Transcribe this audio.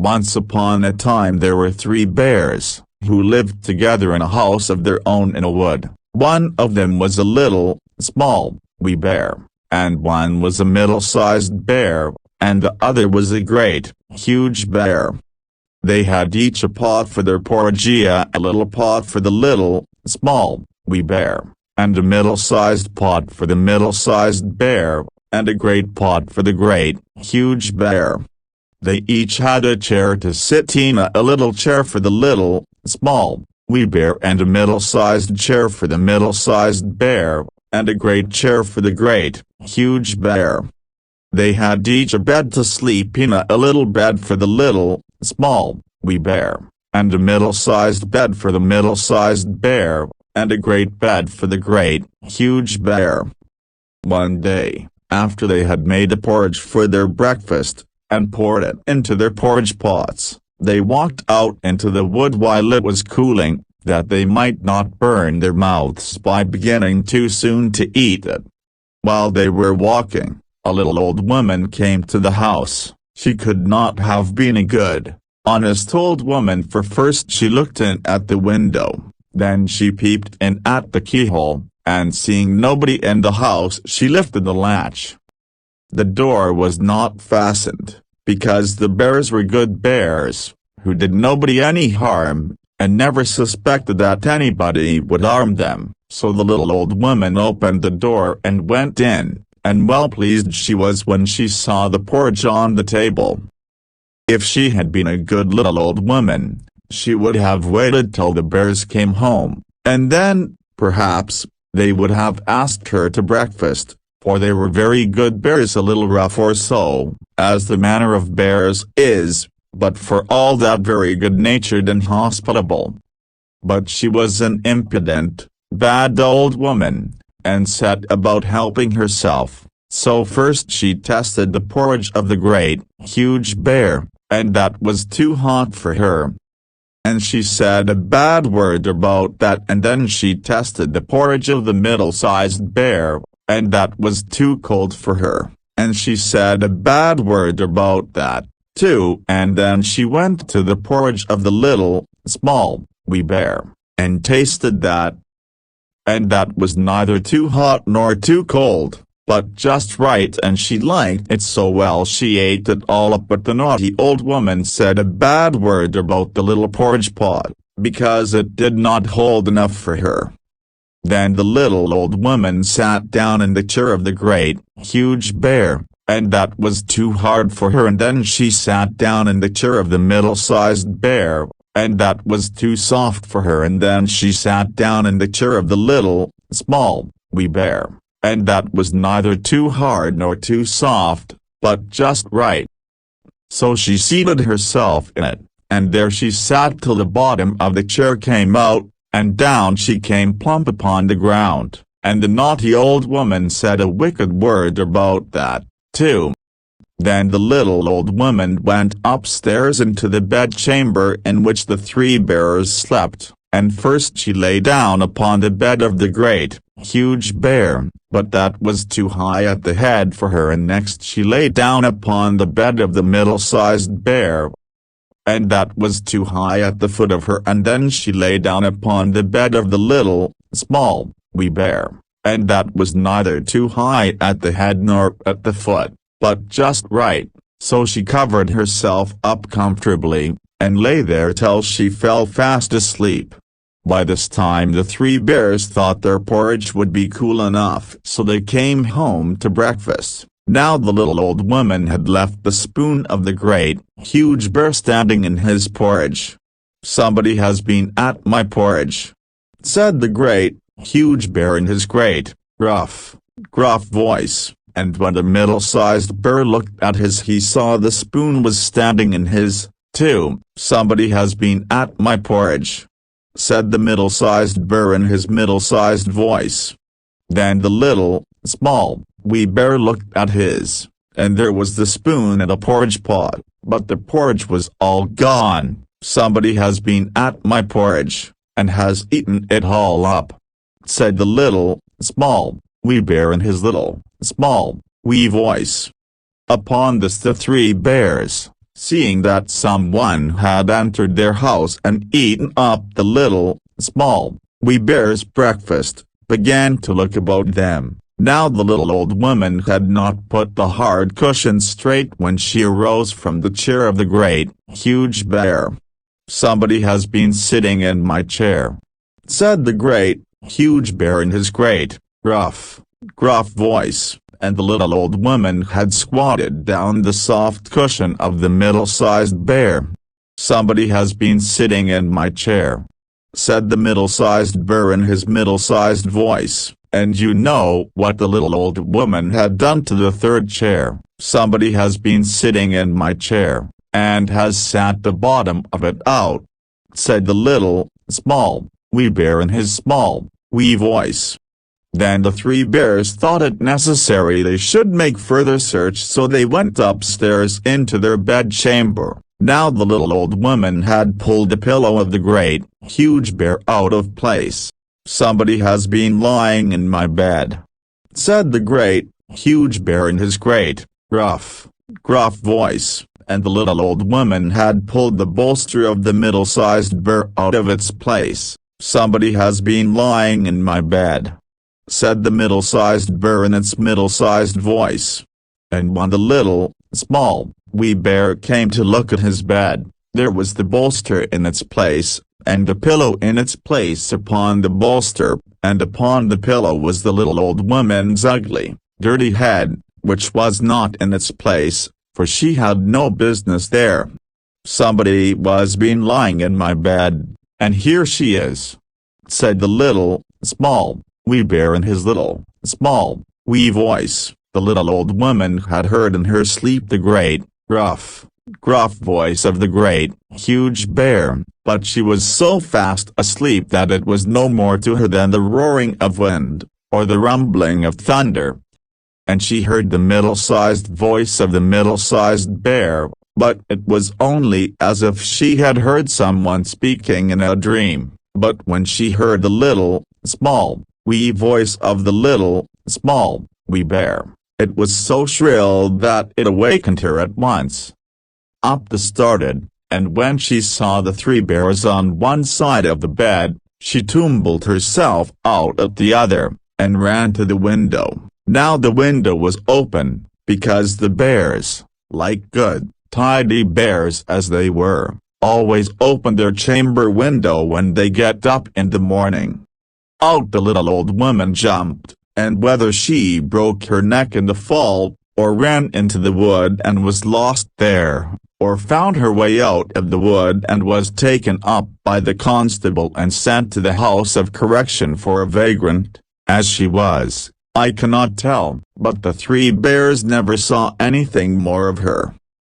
Once upon a time there were 3 bears, who lived together in a house of their own in a wood. One of them was a little, small, wee bear, and one was a middle-sized bear, and the other was a great, huge bear. They had each a pot for their porridge, a little pot for the little, small, wee bear, and a middle-sized pot for the middle-sized bear, and a great pot for the great, huge bear. They each had a chair to sit in, a little chair for the little, small, wee bear, and a middle-sized chair for the middle-sized bear, and a great chair for the great, huge bear. They had each a bed to sleep in, a little bed for the little, small, wee bear, and a middle-sized bed for the middle-sized bear, and a great bed for the great, huge bear. One day, after they had made a porridge for their breakfast, and poured it into their porridge pots, they walked out into the wood while it was cooling, that they might not burn their mouths by beginning too soon to eat it. While they were walking, a little old woman came to the house. She could not have been a good, honest old woman, for first she looked in at the window, then she peeped in at the keyhole, and seeing nobody in the house she lifted the latch. The door was not fastened, because the bears were good bears, who did nobody any harm, and never suspected that anybody would harm them. So the little old woman opened the door and went in, and well pleased she was when she saw the porridge on the table. If she had been a good little old woman, she would have waited till the bears came home, and then, perhaps, they would have asked her to breakfast, for they were very good bears, a little rough or so, as the manner of bears is, but for all that very good-natured and hospitable. But she was an impudent, bad old woman, and set about helping herself, so first she tasted the porridge of the great, huge bear, and that was too hot for her. And she said a bad word about that, and then she tasted the porridge of the middle-sized bear, and that was too cold for her, and she said a bad word about that, too, and then she went to the porridge of the little, small, wee bear, and tasted that, and that was neither too hot nor too cold, but just right, and she liked it so well she ate it all up. But the naughty old woman said a bad word about the little porridge pot, because it did not hold enough for her. Then the little old woman sat down in the chair of the great, huge bear, and that was too hard for her, and then she sat down in the chair of the middle-sized bear, and that was too soft for her, and then she sat down in the chair of the little, small, wee bear, and that was neither too hard nor too soft, but just right. So she seated herself in it, and there she sat till the bottom of the chair came out, and down she came plump upon the ground, and the naughty old woman said a wicked word about that, too. Then the little old woman went upstairs into the bedchamber in which the 3 bears slept, and first she lay down upon the bed of the great, huge bear, but that was too high at the head for her, and next she lay down upon the bed of the middle-sized bear, and that was too high at the foot of her, and then she lay down upon the bed of the little, small, wee bear, and that was neither too high at the head nor at the foot, but just right, so she covered herself up comfortably, and lay there till she fell fast asleep. By this time the 3 bears thought their porridge would be cool enough, so they came home to breakfast. Now the little old woman had left the spoon of the great, huge bear standing in his porridge. "Somebody has been at my porridge," said the great, huge bear in his great, rough, gruff voice, and when the middle-sized bear looked at his he saw the spoon was standing in his, too. "Somebody has been at my porridge," said the middle-sized bear in his middle-sized voice. Then the little, small, wee bear looked at his, and there was the spoon in a porridge pot, but the porridge was all gone. "Somebody has been at my porridge, and has eaten it all up," said the little, small, wee bear in his little, small, wee voice. Upon this the 3 bears, seeing that someone had entered their house and eaten up the little, small, wee bear's breakfast, began to look about them. Now the little old woman had not put the hard cushion straight when she arose from the chair of the great, huge bear. "Somebody has been sitting in my chair," said the great, huge bear in his great, gruff voice, and the little old woman had squatted down the soft cushion of the middle-sized bear. "Somebody has been sitting in my chair," said the middle-sized bear in his middle-sized voice, and you know what the little old woman had done to the third chair. "Somebody has been sitting in my chair, and has sat the bottom of it out," said the little, small, wee bear in his small, wee voice. Then the three bears thought it necessary they should make further search, so they went upstairs into their bedchamber. Now the little old woman had pulled the pillow of the great, huge bear out of place. "Somebody has been lying in my bed," said the great, huge bear in his great, gruff voice, and the little old woman had pulled the bolster of the middle-sized bear out of its place. "Somebody has been lying in my bed," said the middle-sized bear in its middle-sized voice. And when the little, small, wee bear came to look at his bed, there was the bolster in its place, and the pillow in its place upon the bolster, and upon the pillow was the little old woman's ugly, dirty head, which was not in its place, for she had no business there. "Somebody was been lying in my bed, and here she is," said the little, small, wee bear in his little, small, wee voice. The little old woman had heard in her sleep the great, gruff voice of the great, huge bear, but she was so fast asleep that it was no more to her than the roaring of wind, or the rumbling of thunder. And she heard the middle-sized voice of the middle-sized bear, but it was only as if she had heard someone speaking in a dream. But when she heard the little, small, wee voice of the little, small, wee bear, it was so shrill that it awakened her at once. Up they started, and when she saw the three bears on one side of the bed, she tumbled herself out at the other, and ran to the window. Now the window was open, because the bears, like good, tidy bears as they were, always open their chamber window when they get up in the morning. Out the little old woman jumped, and whether she broke her neck in the fall, or ran into the wood and was lost there, or found her way out of the wood and was taken up by the constable and sent to the house of correction for a vagrant, as she was, I cannot tell, but the three bears never saw anything more of her.